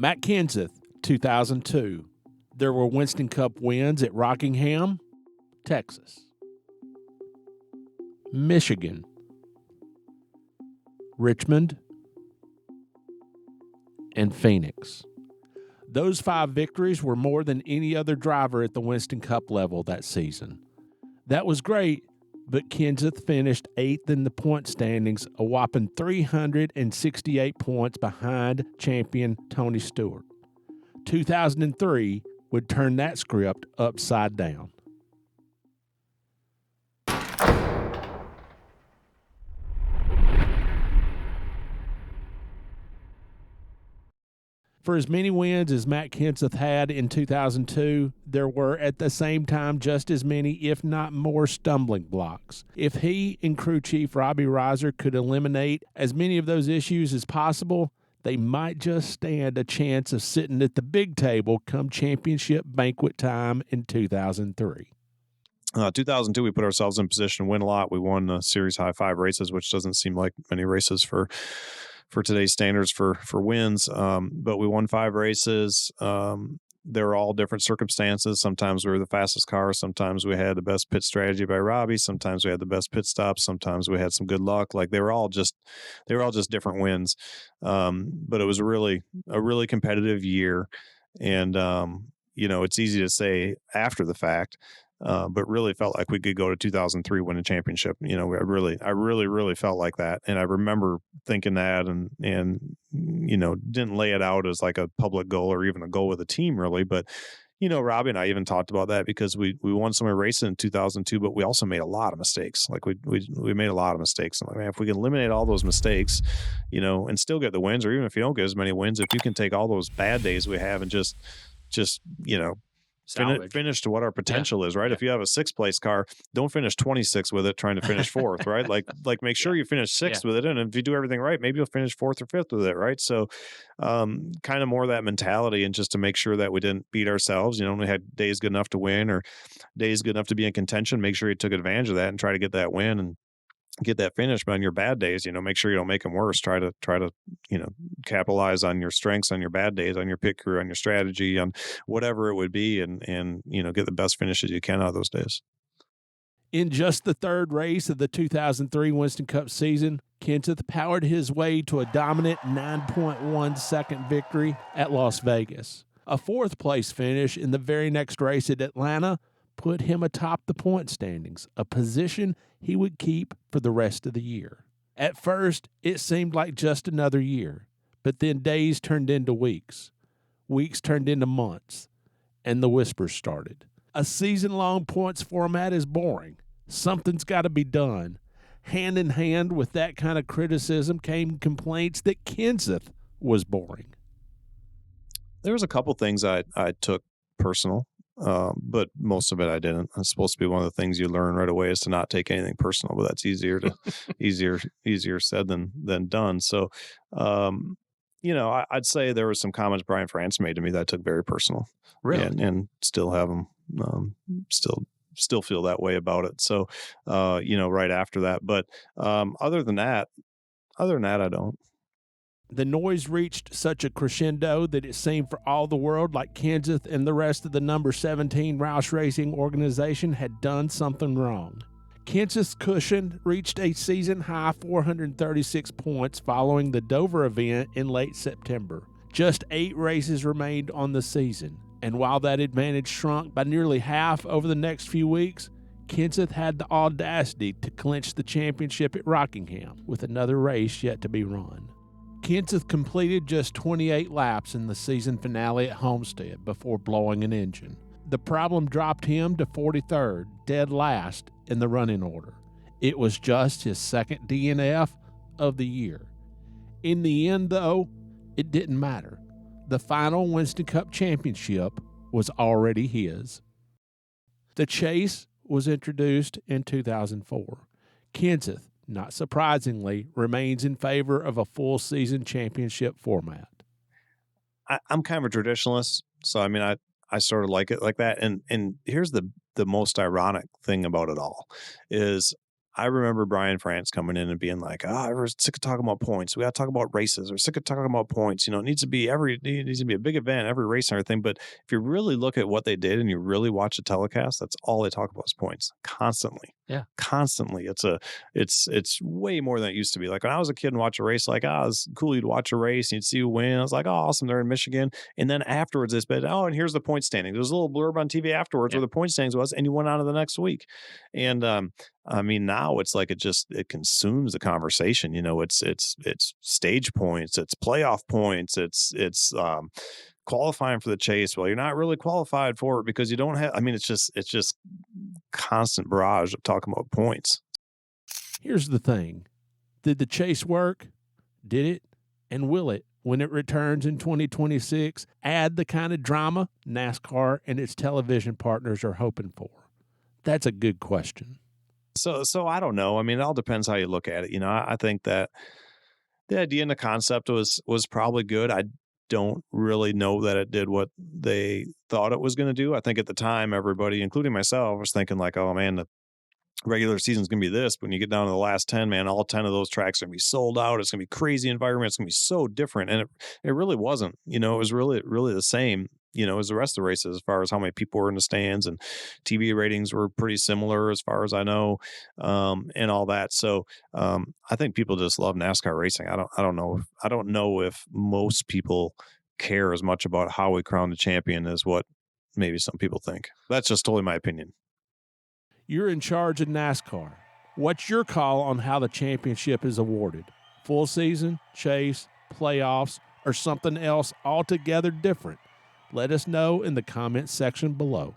Matt Kenseth, 2002. There were Winston Cup wins at Rockingham, Texas, Michigan, Richmond, and Phoenix. Those 5 victories were more than any other driver at the Winston Cup level that season. That was great, but Kenseth finished 8th in the point standings, a whopping 368 points behind champion Tony Stewart. 2003 would turn that script upside down. For as many wins as Matt Kenseth had in 2002, there were at the same time just as many, if not more, stumbling blocks. If he and crew chief Robbie Reiser could eliminate as many of those issues as possible, they might just stand a chance of sitting at the big table come championship banquet time in 2003. 2002, we put ourselves in position to win a lot. We won a series high 5 races, which doesn't seem like many races for today's standards for wins. But we won 5 races. They were all different circumstances. Sometimes we were the fastest car. Sometimes we had the best pit strategy by Robbie. Sometimes we had the best pit stops. Sometimes we had some good luck. Like they were all just different wins. But it was a really competitive year. And, it's easy to say after the fact, but really felt like we could go to 2003 win a championship. I really felt like that. And I remember thinking that and didn't lay it out as like a public goal or even a goal with a team really. But, Robbie and I even talked about that because we won some races in 2002, but we also made a lot of mistakes. Like we made a lot of mistakes. I'm like, man, if we can eliminate all those mistakes, and still get the wins, or even if you don't get as many wins, if you can take all those bad days we have and just finish to what our potential is, right? Yeah. If you have a 6th place car, don't finish 26th with it trying to finish 4th, right? Like make sure you finish 6th with it. And if you do everything right, maybe you'll finish 4th or 5th with it, right? So kind of more that mentality, and just to make sure that we didn't beat ourselves, we had days good enough to win or days good enough to be in contention, make sure you took advantage of that and try to get that win and get that finish. But on your bad days, make sure you don't make them worse. Try to capitalize on your strengths on your bad days, on your pit crew, on your strategy, on whatever it would be, and get the best finishes you can out of those days. In just the 3rd race of the 2003 Winston Cup season, Kenseth powered his way to a dominant 9.1 second victory at Las Vegas. A 4th place finish in the very next race at Atlanta put him atop the point standings, a position he would keep for the rest of the year. At first, it seemed like just another year, but then days turned into weeks. Weeks turned into months, and the whispers started. A season-long points format is boring. Something's got to be done. Hand in hand with that kind of criticism came complaints that Kenseth was boring. There was a couple things I took personal. But most of it I didn't. It's supposed to be one of the things you learn right away is to not take anything personal, but that's easier said than done. So, I'd say there were some comments Brian France made to me that I took very personal, really, and still have them, still feel that way about it. So, right after that, but other than that, I don't. The noise reached such a crescendo that it seemed for all the world like Kenseth and the rest of the number 17 Roush Racing organization had done something wrong. Kenseth's cushion reached a season-high 436 points following the Dover event in late September. Just 8 races remained on the season, and while that advantage shrunk by nearly half over the next few weeks, Kenseth had the audacity to clinch the championship at Rockingham with another race yet to be run. Kenseth completed just 28 laps in the season finale at Homestead before blowing an engine. The problem dropped him to 43rd, dead last in the running order. It was just his 2nd DNF of the year. In the end, though, it didn't matter. The final Winston Cup championship was already his. The chase was introduced in 2004. Kenseth, not surprisingly, remains in favor of a full season championship format. I'm kind of a traditionalist, so I sort of like it like that. And here's the most ironic thing about it all is I remember Brian France coming in and being like, we're sick of talking about points. We got to talk about races. We're sick of talking about points. It needs to be it needs to be a big event, every race and everything. But if you really look at what they did and you really watch the telecast, that's all they talk about is points constantly. Yeah. Constantly. It's way more than it used to be. Like when I was a kid and watch a race, like, it's cool. You'd watch a race and you'd see who win. I was like, oh, awesome. They're in Michigan. And then afterwards, it's been, and here's the point standing. There was a little blurb on TV afterwards where the point standings was, and you went on to the next week. And, now it's like it consumes the conversation. It's stage points, it's playoff points, it's qualifying for the chase. Well, you're not really qualified for it because you don't have. It's just constant barrage of talking about points. Here's the thing: did the chase work? Did it? And will it, when it returns in 2026, add the kind of drama NASCAR and its television partners are hoping for? That's a good question. So I don't know. It all depends how you look at it. I think that the idea and the concept was probably good. I don't really know that it did what they thought it was going to do. I think at the time, everybody, including myself, was thinking like, oh man, the regular season's going to be this. But when you get down to the last 10, man, all 10 of those tracks are going to be sold out. It's going to be crazy environment. It's going to be so different. And it really wasn't. It was really, really the same, as the rest of the races, as far as how many people were in the stands, and TV ratings were pretty similar as far as I know, and all that. So I think people just love NASCAR racing. I don't know if most people care as much about how we crown the champion as what maybe some people think. That's just totally my opinion. You're in charge of NASCAR. What's your call on how the championship is awarded? Full season, chase, playoffs, or something else altogether different? Let us know in the comments section below.